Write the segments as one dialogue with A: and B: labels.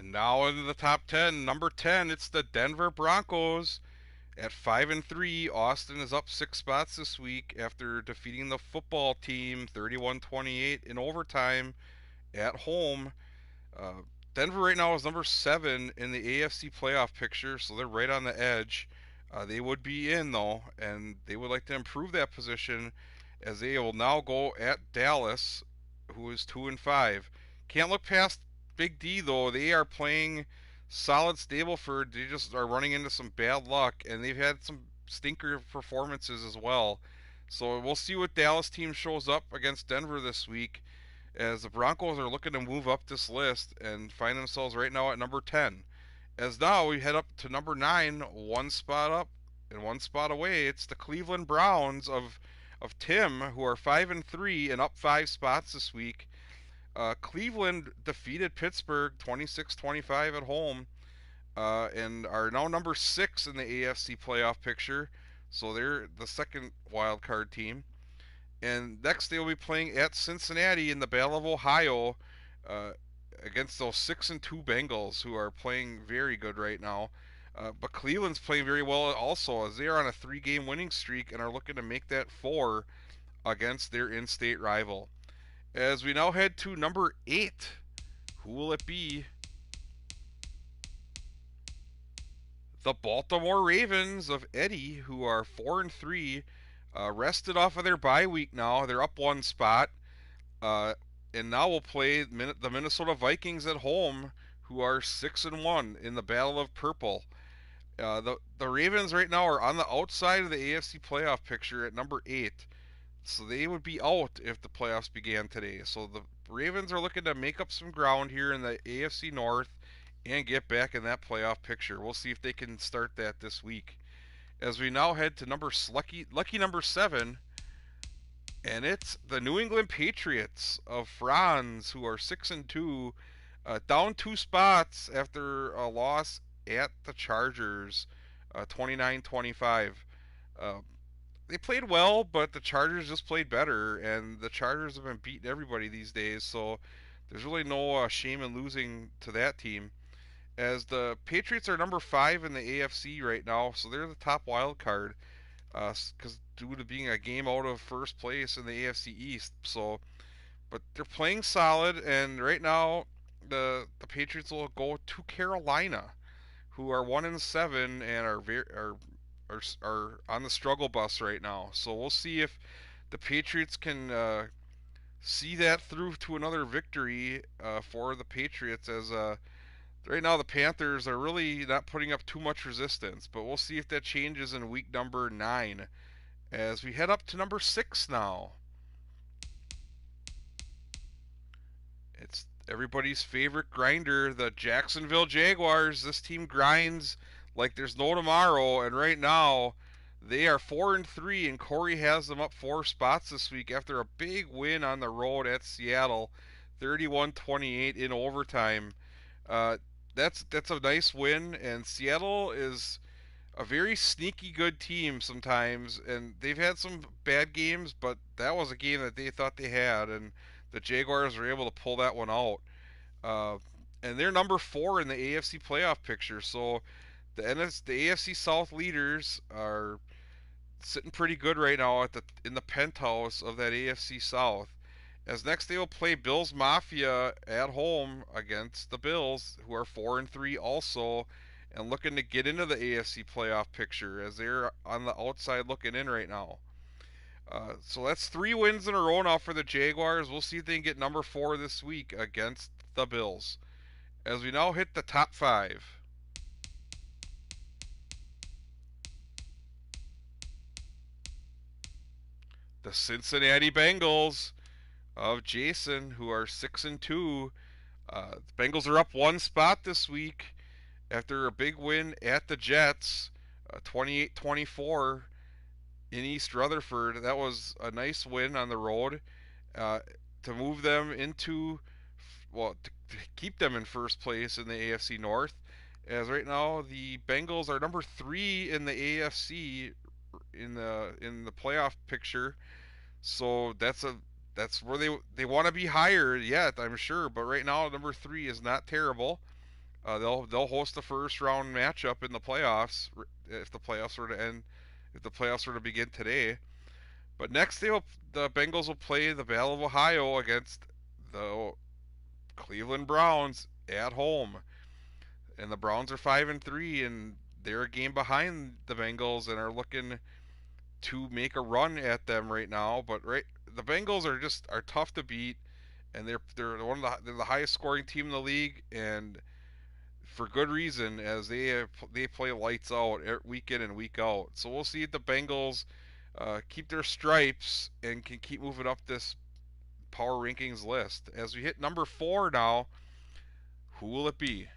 A: And now into the top 10. Number 10, it's the Denver Broncos at 5-3. Austin is up 6 spots this week after defeating the football team 31-28 in overtime at home. Uh, Denver right now is number 7 in the AFC playoff picture, so they're right on the edge. They would be in though, and they would like to improve that position as they will now go at Dallas, who is 2-5. Can't look past Big D though. They are playing solid Stableford. They just are running into some bad luck, and they've had some stinker performances as well. So we'll see what Dallas team shows up against Denver this week, as the Broncos are looking to move up this list and find themselves right now at number 10. As now we head up to number 9, one spot up and one spot away. It's the Cleveland Browns of Tim, who are 5-3 and up 5 spots this week. Cleveland defeated Pittsburgh 26-25 at home, and are now number 6 in the AFC playoff picture. So they're the second wild card team. And next they will be playing at Cincinnati in the Battle of Ohio, uh, against those 6-2 Bengals, who are playing very good right now. But Cleveland's playing very well also, as they are on a 3-game winning streak and are looking to make that 4 against their in-state rival. As we now head to number 8, who will it be? The Baltimore Ravens of Eddie, who are 4-3, rested off of their bye week now. They're up 1 spot, and now we'll play the Minnesota Vikings at home, who are 6-1 in the Battle of Purple. The Ravens right now are on the outside of the AFC playoff picture at number 8, so they would be out if the playoffs began today. So the Ravens are looking to make up some ground here in the AFC North and get back in that playoff picture. We'll see if they can start that this week. As we now head to lucky number 7, and it's the New England Patriots of Franz, who are 6-2, down 2 spots after a loss at the Chargers, 29-25. Uh, they played well, but the Chargers just played better, and the Chargers have been beating everybody these days, so there's really no shame in losing to that team. As the Patriots are number 5 in the AFC right now, so they're the top wild card, because due to being a game out of first place in the AFC East. So, but they're playing solid, and right now the Patriots will go to Carolina, who are 1-7 and are on the struggle bus right now. So we'll see if the Patriots can see that through to another victory for the Patriots, as right now the Panthers are really not putting up too much resistance. But we'll see if that changes in week number 9, as we head up to number 6 now. It's everybody's favorite grinder, the Jacksonville Jaguars. This team grinds like there's no tomorrow, and right now they are 4-3, and Corey has them up 4 spots this week after a big win on the road at Seattle, 31-28 in overtime. That's a nice win, and Seattle is a very sneaky good team sometimes, and they've had some bad games, but that was a game that they thought they had, and the Jaguars were able to pull that one out. Uh, and they're number 4 in the AFC playoff picture, so the AFC South leaders are sitting pretty good right now in the penthouse of that AFC South. As next they will play Bills Mafia at home against the Bills, who are 4-3 also, and looking to get into the AFC playoff picture, as they're on the outside looking in right now. So that's 3 wins in a row now for the Jaguars. We'll see if they can get number 4 this week against the Bills. As we now hit the top 5. The Cincinnati Bengals of Jason, who are 6-2. The Bengals are up 1 spot this week after a big win at the Jets, 28-24 in East Rutherford. That was a nice win on the road, uh, to move them into, to keep them in first place in the AFC North. As right now the Bengals are number 3 in the AFC in the playoff picture. So that's where they want to be higher yet, I'm sure. But right now number 3 is not terrible. They'll host the first round matchup in the playoffs if the playoffs were to end if the playoffs were to begin today. But next the Bengals will play the Battle of Ohio against the Cleveland Browns at home, and the Browns are 5-3, and they're a game behind the Bengals and are looking to make a run at them right now. But the Bengals are tough to beat, and they're the highest scoring team in the league, and for good reason, as they play lights out week in and week out. So we'll see if the Bengals keep their stripes and can keep moving up this power rankings list. As we hit number 4 now, who will it be?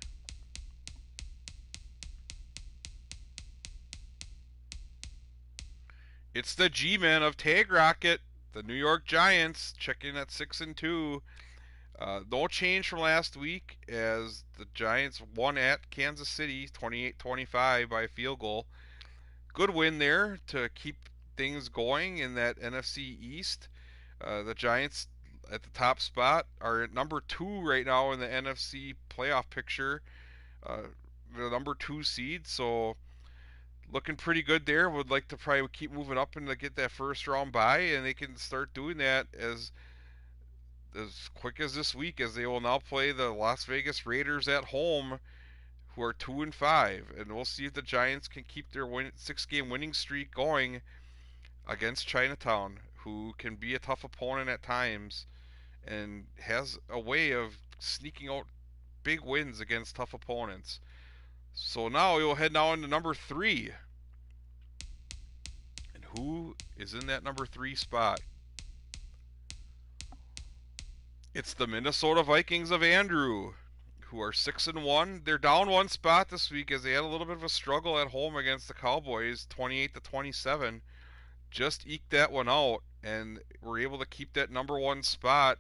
A: It's the G-men of Tag Rocket, the New York Giants, checking at 6-2. No change from last week as the Giants won at Kansas City 28-25 by a field goal. Good win there to keep things going in that NFC East. The Giants at the top spot are at number 2 right now in the NFC playoff picture. Uh, the number 2 seed, so looking pretty good there. Would like to probably keep moving up and to get that first round bye, and they can start doing that as quick as this week, as they will now play the Las Vegas Raiders at home, who are 2-5, and we'll see if the Giants can keep their 6-game winning streak going against Chinatown, who can be a tough opponent at times and has a way of sneaking out big wins against tough opponents. So now we will head now into number 3. And who is in that number 3 spot? It's the Minnesota Vikings of Andrew, who are 6-1. They're down one spot this week as they had a little bit of a struggle at home against the Cowboys, 28-27. Just eked that one out and were able to keep that number 1 spot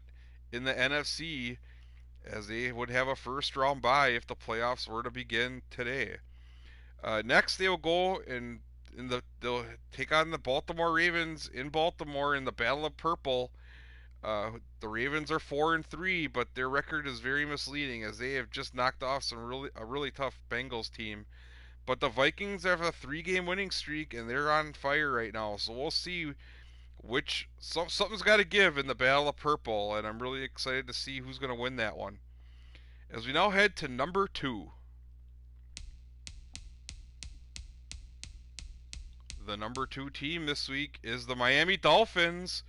A: in the NFC, as they would have a first round bye if the playoffs were to begin today. Next, they will go they'll take on the Baltimore Ravens in Baltimore in the Battle of Purple. The Ravens are 4-3, but their record is very misleading as they have just knocked off a really tough Bengals team. But the Vikings have a 3-game winning streak and they're on fire right now. So we'll see something's got to give in the Battle of Purple, and I'm really excited to see who's going to win that one. As we now head to number 2. The number 2 team this week is the Miami Dolphins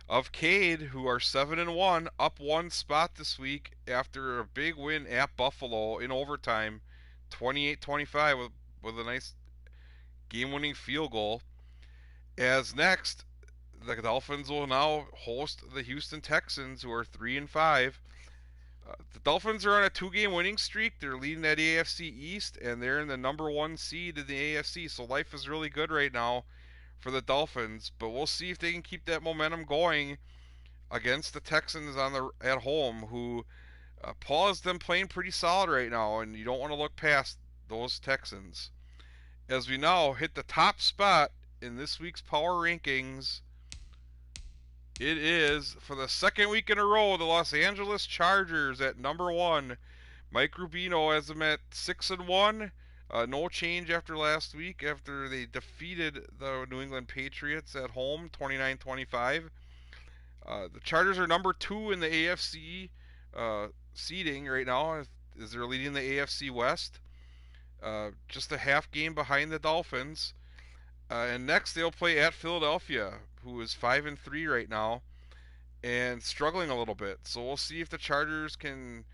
A: of Cade, who are 7-1, up one spot this week after a big win at Buffalo in overtime, 28-25 with a nice game-winning field goal. As next, the Dolphins will now host the Houston Texans, who are 3-5. The Dolphins are on a 2-game winning streak. They're leading that AFC East, and they're in the number 1 seed in the AFC. So life is really good right now for the Dolphins. But we'll see if they can keep that momentum going against the Texans at home, who Paul has them playing pretty solid right now, and you don't want to look past those Texans. As we now hit the top spot in this week's power rankings, it is, for the second week in a row, the Los Angeles Chargers at number 1. Mike Rubino has them at 6-1. No change after last week, after they defeated the New England Patriots at home, 29-25. The Chargers are number 2 in the AFC seeding right now, as they're leading the AFC West. Just a half game behind the Dolphins. And next they'll play at Philadelphia, who is 5-3 right now and struggling a little bit. So we'll see if the Chargers can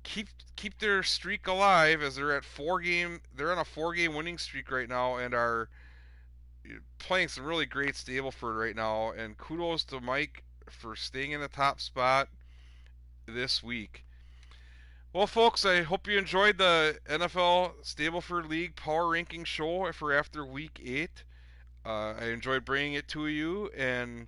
A: keep their streak alive, as they're on a 4-game winning streak right now and are playing some really great Stableford right now. And kudos to Mike for staying in the top spot this week. Well, folks, I hope you enjoyed the NFL Stableford League Power Ranking Show for after Week 8. I enjoyed bringing it to you, and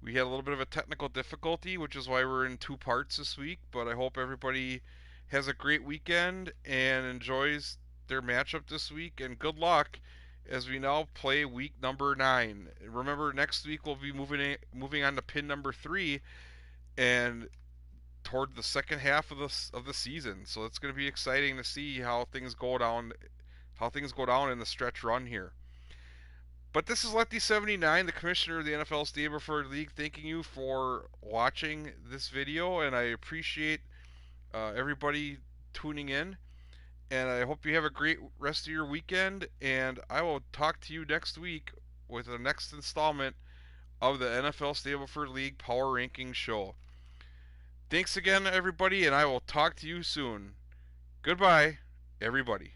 A: we had a little bit of a technical difficulty, which is why we're in 2 parts this week. But I hope everybody has a great weekend and enjoys their matchup this week. And good luck as we now play week number 9. Remember, next week we'll be moving on to pin number 3, and toward the second half of the season. So it's going to be exciting to see how things go down in the stretch run here. But this is Letty79, the commissioner of the NFL Stableford League, thanking you for watching this video, and I appreciate everybody tuning in. And I hope you have a great rest of your weekend. And I will talk to you next week with the next installment of the NFL Stableford League Power Ranking Show. Thanks again, everybody, and I will talk to you soon. Goodbye, everybody.